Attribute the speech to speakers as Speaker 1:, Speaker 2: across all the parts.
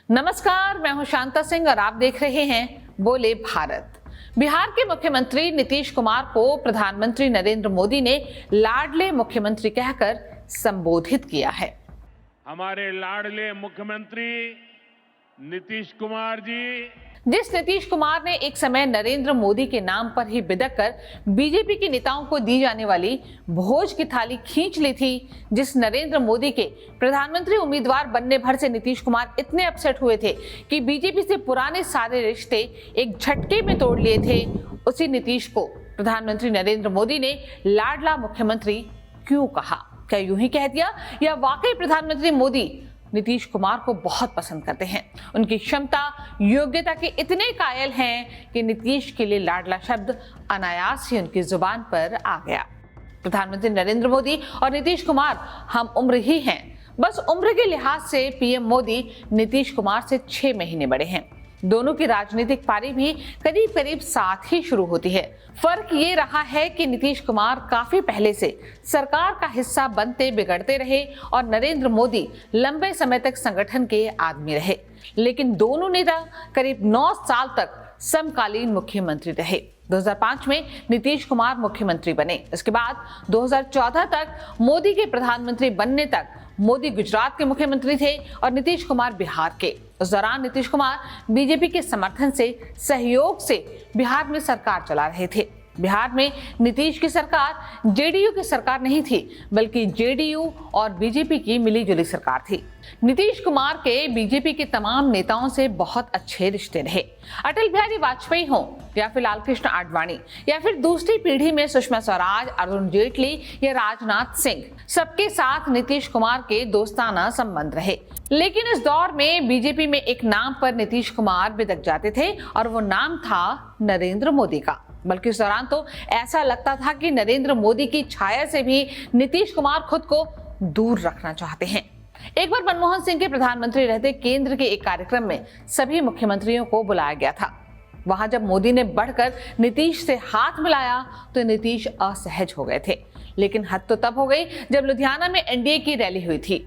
Speaker 1: नमस्कार, मैं हूं शांता सिंह और आप देख रहे हैं बोले भारत। बिहार के मुख्यमंत्री नीतीश कुमार को प्रधानमंत्री नरेंद्र मोदी ने लाडले मुख्यमंत्री कहकर संबोधित किया है।
Speaker 2: हमारे लाडले मुख्यमंत्री नीतीश कुमार जी,
Speaker 1: जिस नीतीश कुमार ने एक समय नरेंद्र मोदी के नाम पर ही बिदक कर बीजेपी के नेताओं को दी जाने वाली भोज की थाली खींच ली थी, जिस नरेंद्र मोदी के प्रधानमंत्री उम्मीदवार बनने भर से नीतीश कुमार इतने अपसेट हुए थे कि बीजेपी से पुराने सारे रिश्ते एक झटके में तोड़ लिए थे, उसी नीतीश को प्रधानमंत्री नरेंद्र मोदी ने लाडला मुख्यमंत्री क्यों कहा? क्या यूं ही कह दिया या वाकई प्रधानमंत्री मोदी नीतीश कुमार को बहुत पसंद करते हैं? उनकी क्षमता योग्यता के इतने कायल हैं कि नीतीश के लिए लाडला शब्द अनायास ही उनकी जुबान पर आ गया। प्रधानमंत्री नरेंद्र मोदी और नीतीश कुमार हम उम्र ही हैं, बस उम्र के लिहाज से पीएम मोदी नीतीश कुमार से 6 महीने बड़े हैं। दोनों की राजनीतिक पारी भी करीब करीब साथ ही शुरू होती है। फर्क ये रहा है कि नीतीश कुमार काफी पहले से सरकार का हिस्सा बनते बिगड़ते रहे और नरेंद्र मोदी लंबे समय तक संगठन के आदमी रहे, लेकिन दोनों नेता करीब 9 साल तक समकालीन मुख्यमंत्री रहे। 2005 में नीतीश कुमार मुख्यमंत्री बने। इसके बाद 2014 तक मोदी के प्रधानमंत्री बनने तक मोदी गुजरात के मुख्यमंत्री थे और नीतीश कुमार बिहार के। उस दौरान नीतीश कुमार बीजेपी के समर्थन से, सहयोग से बिहार में सरकार चला रहे थे। बिहार में नीतीश की सरकार जेडीयू की सरकार नहीं थी, बल्कि जेडीयू और बीजेपी की मिलीजुली सरकार थी। नीतीश कुमार के बीजेपी के तमाम नेताओं से बहुत अच्छे रिश्ते रहे। अटल बिहारी वाजपेयी हो या फिर लाल कृष्ण आडवाणी या फिर दूसरी पीढ़ी में सुषमा स्वराज, अरुण जेटली या राजनाथ सिंह, सबके साथ नीतीश कुमार के दोस्ताना संबंध रहे। लेकिन इस दौर में बीजेपी में एक नाम पर नीतीश कुमार बिदक जाते थे और वो नाम था नरेंद्र मोदी का। बल्कि इस दौरान तो ऐसा लगता था कि नरेंद्र मोदी की छाया से भी नीतीश कुमार खुद को दूर रखना चाहते हैं। एक बार मनमोहन सिंह के प्रधानमंत्री रहते केंद्र के एक कार्यक्रम में सभी मुख्यमंत्रियों को बुलाया गया था। वहां जब मोदी ने बढ़कर नीतीश से हाथ मिलाया तो नीतीश असहज हो गए थे। लेकिन हद तो तब हो गई जब लुधियाना में एनडीए की रैली हुई थी।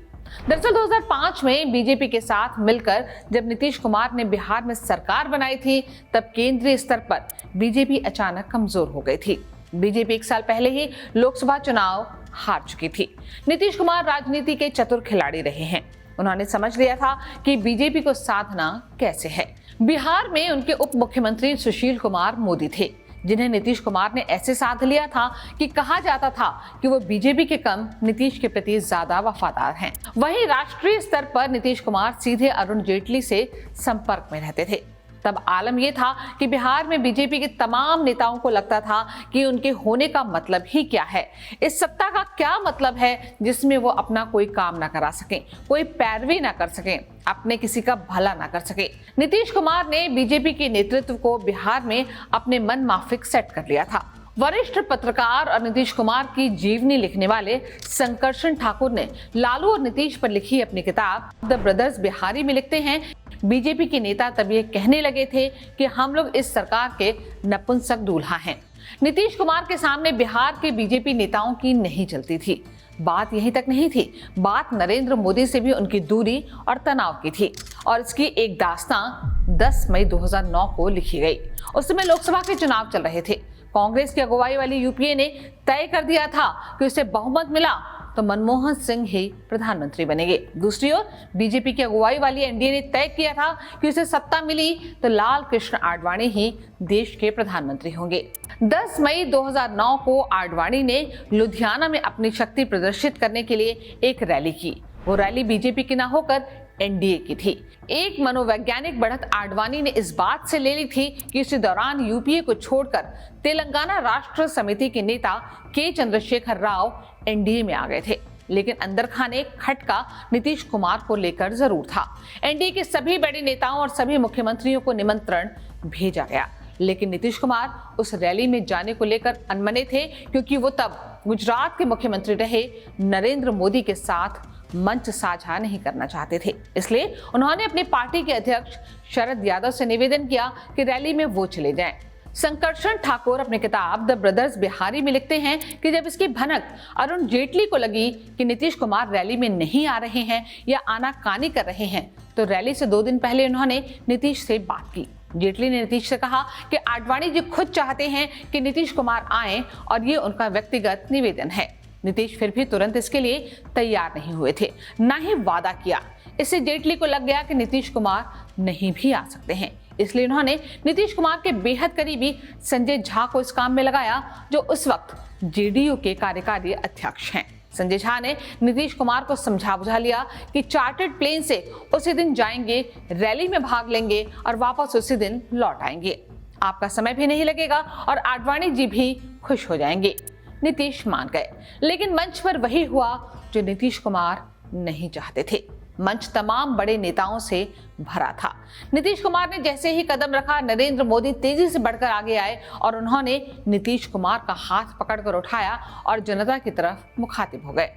Speaker 1: दरअसल 2005 में बीजेपी के साथ मिलकर जब नीतीश कुमार ने बिहार में सरकार बनाई थी, तब केंद्रीय स्तर पर बीजेपी अचानक कमजोर हो गई थी। बीजेपी 1 साल पहले ही लोकसभा चुनाव हार चुकी थी। नीतीश कुमार राजनीति के चतुर खिलाड़ी रहे हैं। उन्होंने समझ लिया था कि बीजेपी को साधना कैसे है। बिहार में उनके उप मुख्यमंत्री सुशील कुमार मोदी थे, जिन्हें नीतीश कुमार ने ऐसे साध लिया था कि कहा जाता था कि वो बीजेपी के कम नीतीश के प्रति ज्यादा वफादार हैं। वहीं राष्ट्रीय स्तर पर नीतीश कुमार सीधे अरुण जेटली से संपर्क में रहते थे। तब आलम यह था कि बिहार में बीजेपी के तमाम नेताओं को लगता था कि उनके होने का मतलब ही क्या है, इस सत्ता का क्या मतलब है जिसमें वो अपना कोई काम ना करा सकें, कोई पैरवी ना कर सकें, अपने किसी का भला ना कर सके। नीतीश कुमार ने बीजेपी के नेतृत्व को बिहार में अपने मन माफिक सेट कर लिया था। वरिष्ठ पत्रकार और नीतीश कुमार की जीवनी लिखने वाले संकर्षण ठाकुर ने लालू और नीतीश पर लिखी अपनी किताब द ब्रदर्स बिहारी में लिखते हैं, बीजेपी के नेता तब ये कहने लगे थे कि हम लोग इस सरकार के नपुंसक दूल्हा हैं। नीतीश कुमार के सामने बिहार के बीजेपी नेताओं की नहीं चलती थी। बात यहीं तक नहीं थी, बात नरेंद्र मोदी से भी उनकी दूरी और तनाव की थी और इसकी एक दास्तां 10 मई 2009 को लिखी गई। उस समय लोकसभा के चुनाव चल रहे थे। कांग्रेस की अगुवाई वाली यूपीए ने तय कर दिया था कि उसे बहुमत मिला तो मनमोहन सिंह ही प्रधानमंत्री बनेंगे। दूसरी ओर बीजेपी की अगुवाई वाली एनडीए ने तय किया था कि उसे सत्ता मिली तो लाल कृष्ण आडवाणी ही देश के प्रधानमंत्री होंगे। 10 मई 2009 को आडवाणी ने लुधियाना में अपनी शक्ति प्रदर्शित करने के लिए एक रैली की। वो रैली बीजेपी की ना होकर एनडीए की थी। एक मनोवैज्ञानिक बढ़त आडवाणी ने इस बात से ले ली थी कि इसी दौरान यूपीए को छोड़कर तेलंगाना राष्ट्र समिति के नेता के चंद्रशेखर राव एनडीए में आ गए थे। लेकिन अंदर खाने खटका नीतीश कुमार को लेकर जरूर था। एनडीए के सभी बड़े नेताओं और सभी मुख्यमंत्रियों को निमंत्रण भेजा गया, लेकिन नीतीश कुमार उस रैली में जाने को लेकर अनमने थे, क्योंकि वो तब गुजरात के मुख्यमंत्री रहे नरेंद्र मोदी के साथ मंच साझा नहीं करना चाहते थे। इसलिए उन्होंने अपनी पार्टी के अध्यक्ष शरद यादव से निवेदन किया कि रैली में वो चले जाएं। संकर्षण ठाकुर अपनी किताब द ब्रदर्स बिहारी में लिखते हैं कि जब इसकी भनक अरुण जेटली को लगी कि नीतीश कुमार रैली में नहीं आ रहे हैं या आनाकानी कर रहे हैं, तो रैली से 2 दिन पहले उन्होंने नीतीश से बात की। जेटली ने नीतीश से कहा कि आडवाणी जी खुद चाहते हैं कि नीतीश कुमार आए और ये उनका व्यक्तिगत निवेदन है। नीतीश फिर भी तुरंत इसके लिए तैयार नहीं हुए थे, न ही वादा किया। इससे जेटली को लग गया कि नीतीश कुमार नहीं भी आ सकते हैं, इसलिए उन्होंने नीतीश कुमार के बेहद करीबी संजय झा को इस काम में लगाया, जो उस वक्त जेडीयू के कार्यकारी अध्यक्ष हैं। संजय झा ने नीतीश कुमार को समझा बुझा लिया कि चार्टर्ड प्लेन से उसी दिन जाएंगे, रैली में भाग लेंगे और वापस उसी दिन लौट आएंगे। आपका समय भी नहीं लगेगा और आडवाणी जी भी खुश हो जाएंगे। नीतीश मान गए, लेकिन मंच पर वही हुआ जो नीतीश कुमार नहीं चाहते थे। मंच तमाम बड़े नेताओं से भरा था। नीतीश कुमार ने जैसे ही कदम रखा, नरेंद्र मोदी तेजी से बढ़कर आगे आए और उन्होंने नीतीश कुमार का हाथ पकड़कर उठाया और जनता की तरफ मुखातिब हो गए।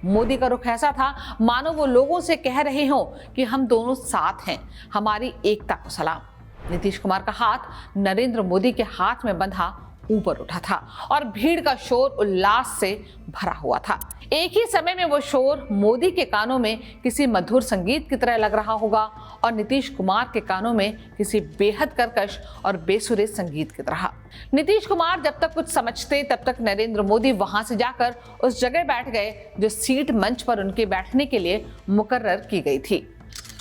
Speaker 1: मोदी का रुख ऐसा था मानो वो लोगों से कह रहे हों कि हम दोनों साथ हैं, हमारी एकता को सलाम। नीतीश कुमार का हाथ नरेंद्र मोदी के हाथ में बंधा ऊपर उठा था और भीड़ का शोर उल्लास से भरा हुआ था। एक ही समय में वो शोर मोदी के कानों में किसी मधुर संगीत की तरह लग रहा होगा और नीतीश कुमार के कानों में किसी बेहद कर्कश और बेसुरे संगीत की तरह। नीतीश कुमार जब तक कुछ समझते तब तक नरेंद्र मोदी वहां से जाकर उस जगह बैठ गए जो सीट मंच पर उनके बैठने के लिए मुकर्रर की गई थी।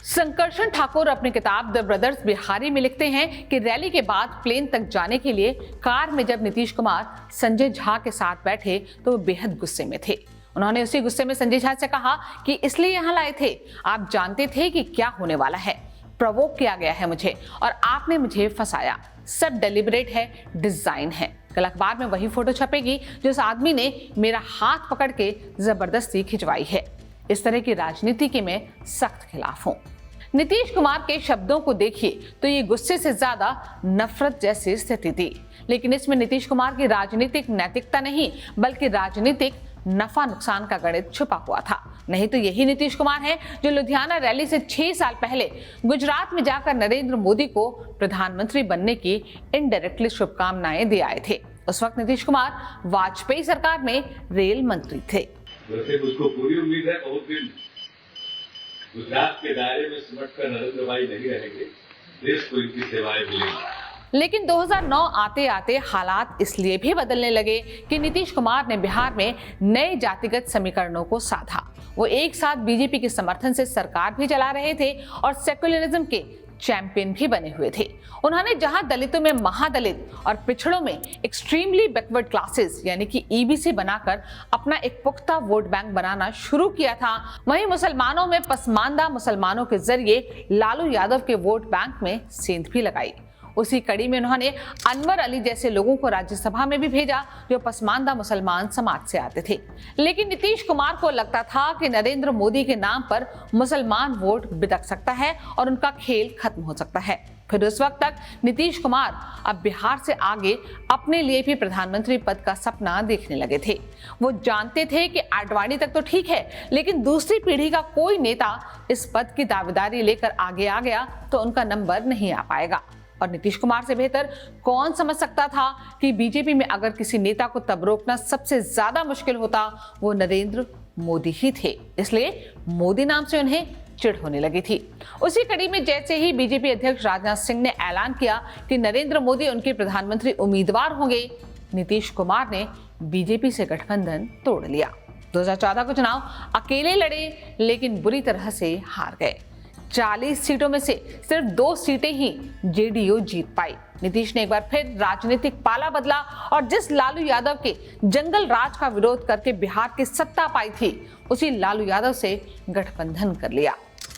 Speaker 1: संकर्षण ठाकुर अपनी किताब द ब्रदर्स बिहारी में लिखते हैं कि रैली के बाद प्लेन तक जाने के लिए कार में जब नीतीश कुमार संजय झा के साथ बैठे तो वो बेहद गुस्से में थे। उन्होंने उसी गुस्से में संजय झा से कहा कि इसलिए यहाँ लाए थे, आप जानते थे कि क्या होने वाला है, प्रोवोक किया गया है मुझे और आपने मुझे फंसाया, सब डेलिबरेट है, डिजाइन है। कल अखबार में वही फोटो छपेगी जो उस आदमी ने मेरा हाथ पकड़ के जबरदस्ती खिंचवाई है। इस तरह की राजनीति के मैं सख्त खिलाफ हूँ। नीतीश कुमार के शब्दों को देखिए तो ये गुस्से से ज्यादा नफरत जैसी स्थिति थी, लेकिन इसमें नीतीश कुमार की राजनीतिक नैतिकता नहीं बल्कि राजनीतिक नफा नुकसान का गणित छुपा हुआ था। नहीं तो यही नीतीश कुमार है जो लुधियाना रैली से 6 साल पहले गुजरात में जाकर नरेंद्र मोदी को प्रधानमंत्री बनने की इनडायरेक्टली शुभकामनाएं दे आए थे। उस वक्त नीतीश कुमार वाजपेयी सरकार में रेल मंत्री थे।
Speaker 3: वैसे मुझको पूरी उम्मीद है बहुत दिन गुजरात के दायरे में सिमट कर नरेंद्र भाई नहीं रहेंगे, देश को इनकी सेवाएं मिलेंगी।
Speaker 1: लेकिन 2009 आते आते हालात इसलिए भी बदलने लगे कि नीतीश कुमार ने बिहार में नए जातिगत समीकरणों को साधा। वो एक साथ बीजेपी के समर्थन से सरकार भी चला रहे थे और सेक्युलरिज्म के चैंपियन भी बने हुए थे। उन्होंने जहां दलितों में महादलित और पिछड़ों में एक्सट्रीमली बैकवर्ड क्लासेस यानी कि ईबीसी बनाकर अपना एक पुख्ता वोट बैंक बनाना शुरू किया था, वहीं मुसलमानों में पसमानदा मुसलमानों के जरिए लालू यादव के वोट बैंक में सेंध भी लगाई। उसी कड़ी में उन्होंने अनवर अली जैसे लोगों को राज्यसभा में भी भेजा जो पसमानदा मुसलमान समाज से आते थे। लेकिन नीतीश कुमार को लगता था कि नरेंद्र मोदी के नाम पर मुसलमान वोट बिदक सकता है और उनका खेल खत्म हो सकता है। फिर उस वक्त तक नीतीश कुमार अब बिहार से आगे अपने लिए भी प्रधानमंत्री पद का सपना देखने लगे थे। वो जानते थे कि आडवाणी तक तो ठीक है, लेकिन दूसरी पीढ़ी का कोई नेता इस पद की दावेदारी लेकर आगे आ गया तो उनका नंबर नहीं आ पाएगा। और नीतीश कुमार से बेहतर कौन समझ सकता था कि बीजेपी में अगर किसी नेता को तब रोकना सबसे ज्यादा मुश्किल होता वो नरेंद्र मोदी ही थे। इसलिए मोदी नाम से उन्हें चिढ़ होने लगी थी। उसी कड़ी में जैसे ही बीजेपी अध्यक्ष राजनाथ सिंह ने ऐलान किया कि नरेंद्र मोदी उनके प्रधानमंत्री उम्मीदवार होंगे, नीतीश कुमार ने बीजेपी से गठबंधन तोड़ लिया। 2014 का चुनाव अकेले लड़े लेकिन बुरी तरह से हार गए। 40 सीटों में से सिर्फ 2 सीटें ही जेडीयू जीत पाई। नीतीश ने एक बार फिर राजनीतिक पाला बदला और जिस लालू यादव के जंगल राज का विरोध करके बिहार की सत्ता पाई थी उसी लालू यादव से गठबंधन कर लिया।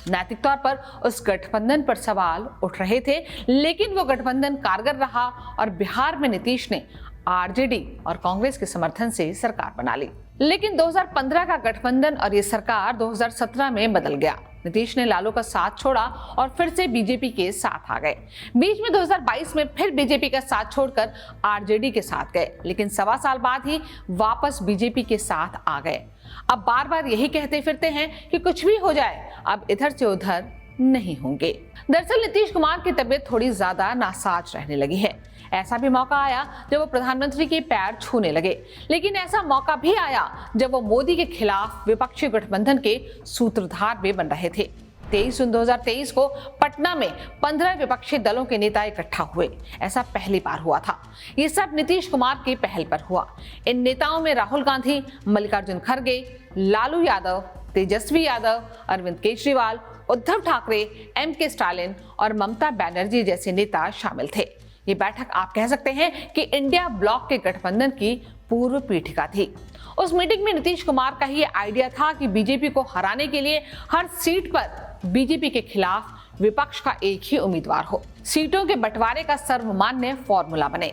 Speaker 1: नैतिक तौर पर उस गठबंधन पर सवाल उठ रहे थे, लेकिन वो गठबंधन कारगर रहा और बिहार में नीतीश ने आरजेडी और कांग्रेस के समर्थन से सरकार बना ली। लेकिन 2015 का गठबंधन और ये सरकार 2017 में बदल गया। नीतीश ने लालू का साथ छोड़ा और फिर से बीजेपी के साथ आ गए। बीच में 2022 में फिर बीजेपी का साथ छोड़कर आरजेडी के साथ गए, लेकिन 1.25 साल बाद ही वापस बीजेपी के साथ आ गए। अब बार बार यही कहते फिरते हैं कि कुछ भी हो जाए, अब इधर से उधर नहीं होंगे। दरअसल नीतीश कुमार की तबीयत थोड़ी ज्यादा नासाज रहने लगी है। ऐसा भी मौका आया जब वो प्रधानमंत्री के पैर छूने लगे, लेकिन ऐसा मौका भी आया जब वो मोदी के खिलाफ विपक्षी गठबंधन के सूत्रधार भी बन रहे थे। 23 जून 2023 को पटना में 15 विपक्षी दलों के नेता इकट्ठा हुए। ऐसा पहली बार हुआ था। ये सब नीतीश कुमार की पहल पर हुआ। इन नेताओं में राहुल गांधी, मल्लिकार्जुन खड़गे, लालू यादव, तेजस्वी यादव, अरविंद केजरीवाल, उद्धव ठाकरे, एम.के. स्टालिन और ममता बनर्जी जैसे नेता शामिल थे। ये बैठक आप कह सकते हैं कि इंडिया ब्लॉक के गठबंधन की पूर्व पीठिका थी। उस मीटिंग में नीतीश कुमार का ही आइडिया था कि बीजेपी को हराने के लिए हर सीट पर बीजेपी के खिलाफ विपक्ष का एक ही उम्मीदवार हो, सीटों के बंटवारे का सर्वमान्य फॉर्मूला बने,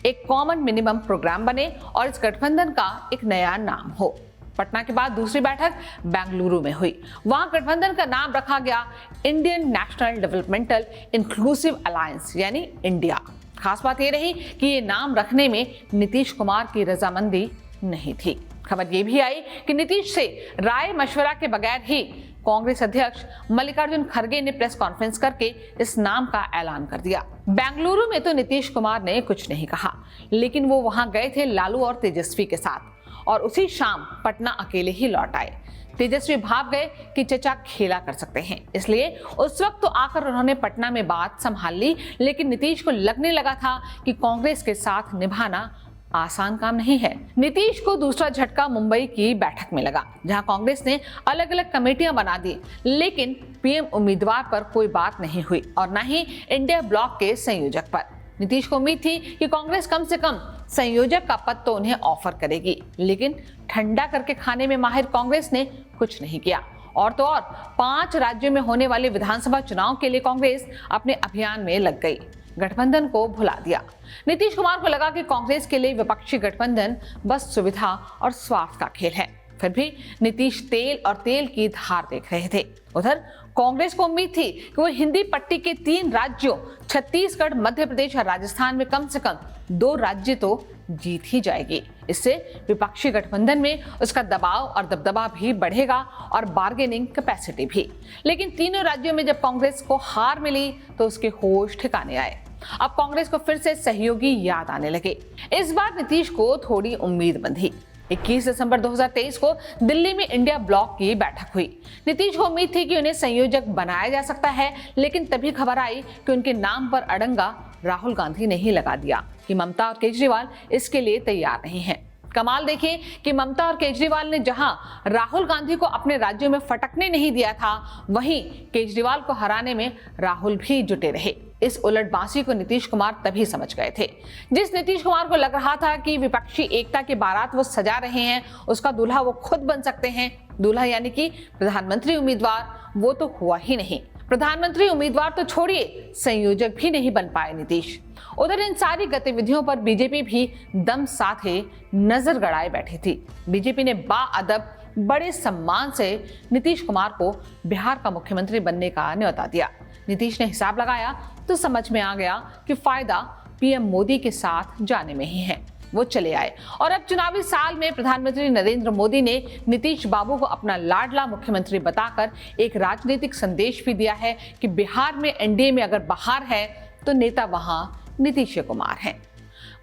Speaker 1: एक कॉमन मिनिमम प्रोग्राम बने और इस गठबंधन का एक नया नाम हो। पटना के बाद दूसरी बैठक बेंगलुरु में हुई। वहां गठबंधन का नाम रखा गया Indian national developmental inclusive alliance यानी इंडिया। खास बात यह रही कि ये नाम रखने में नीतीश कुमार की रजामंदी नहीं थी। खबर ये भी आई कि नीतीश से राय मशवरा के बगैर ही कांग्रेस अध्यक्ष मल्लिकार्जुन खड़गे ने प्रेस कॉन्फ्रेंस करके इस नाम का ऐलान कर दिया। बेंगलुरु में तो नीतीश कुमार ने कुछ नहीं कहा, लेकिन वो वहां गए थे लालू और तेजस्वी के साथ और उसी शाम पटना अकेले ही लौट आए। तेजस्वी भाग गए कि चचा खेला कर सकते हैं, इसलिए उस वक्त तो आकर उन्होंने पटना में बात संभाल ली, लेकिन नीतीश को लगने लगा था कि कांग्रेस के साथ निभाना आसान काम नहीं है। नीतीश को दूसरा झटका मुंबई की बैठक में लगा, जहां कांग्रेस ने अलग अलग कमेटियां बना दी, लेकिन पीएम उम्मीदवार पर कोई बात नहीं हुई और न ही इंडिया ब्लॉक के संयोजक पर। नीतीश को उम्मीद थी कि कांग्रेस कम से कम संयोजक का पद तो उन्हें ऑफर करेगी, लेकिन ठंडा करके खाने में माहिर कांग्रेस ने कुछ नहीं किया। और तो और 5 राज्यों में होने वाले विधानसभा चुनाव के लिए कांग्रेस अपने अभियान में लग गई, गठबंधन को भुला दिया। नीतीश कुमार को लगा कि कांग्रेस के लिए विपक्षी गठबंधन बस सुविधा और स्वार्थ का खेल है। फिर भी नीतीश तेल और तेल की धार देख रहे थे। उधर कांग्रेस को उम्मीद थी कि वो हिंदी पट्टी के 3 राज्यों छत्तीसगढ़, मध्य प्रदेश और राजस्थान में कम से कम 2 राज्य तो जीत ही जाएगी। इससे विपक्षी गठबंधन में उसका दबाव और दबदबा भी बढ़ेगा और बार्गेनिंग कैपेसिटी भी। लेकिन तीनों राज्यों में जब कांग्रेस को हार मिली तो उसके होश ठिकाने आए। अब कांग्रेस को फिर से सहयोगी याद आने लगे। इस बार नीतीश को थोड़ी उम्मीद बंधी। 21 दिसंबर 2023 को दिल्ली में इंडिया ब्लॉक की बैठक हुई। नीतीश को उम्मीद थी कि उन्हें संयोजक बनाया जा सकता है, लेकिन तभी खबर आई कि उनके नाम पर अड़ंगा राहुल गांधी ने ही लगा दिया कि ममता और केजरीवाल इसके लिए तैयार नहीं हैं। कमाल देखिए कि ममता और केजरीवाल ने जहां राहुल गांधी को अपने राज्यों में फटकने नहीं दिया था, वहीं केजरीवाल को हराने में राहुल भी जुटे रहे। इस उलटबाजी को नीतीश कुमार तभी समझ गए थे। जिस नीतीश कुमार को लग रहा था कि विपक्षी एकता की बारात वो सजा रहे हैं, उसका दूल्हा वो खुद बन सकते हैं, दूल्हा यानी कि प्रधानमंत्री उम्मीदवार, वो तो हुआ ही नहीं। प्रधानमंत्री उम्मीदवार तो छोड़िए, संयोजक भी नहीं बन पाए नीतीश। उधर इन सारी गतिविधियों पर बीजेपी भी दम साथे नजर गड़ाए बैठी थी। बीजेपी ने बाअदब बड़े सम्मान से नीतीश कुमार को बिहार का मुख्यमंत्री बनने का न्योता दिया। नीतीश ने हिसाब लगाया तो समझ में आ गया कि फायदा पीएम मोदी के साथ जाने में ही है। वो चले आए और अब चुनावी साल में प्रधानमंत्री नरेंद्र मोदी ने नीतीश बाबू को अपना लाडला मुख्यमंत्री बताकर एक राजनीतिक संदेश भी दिया है कि बिहार में एनडीए में अगर बहार है तो नेता वहां नीतीश कुमार हैं।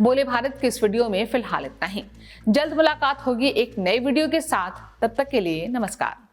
Speaker 1: बोले भारत के इस वीडियो में फिलहाल इतना ही। जल्द मुलाकात होगी एक नए वीडियो के साथ। तब तक के लिए नमस्कार।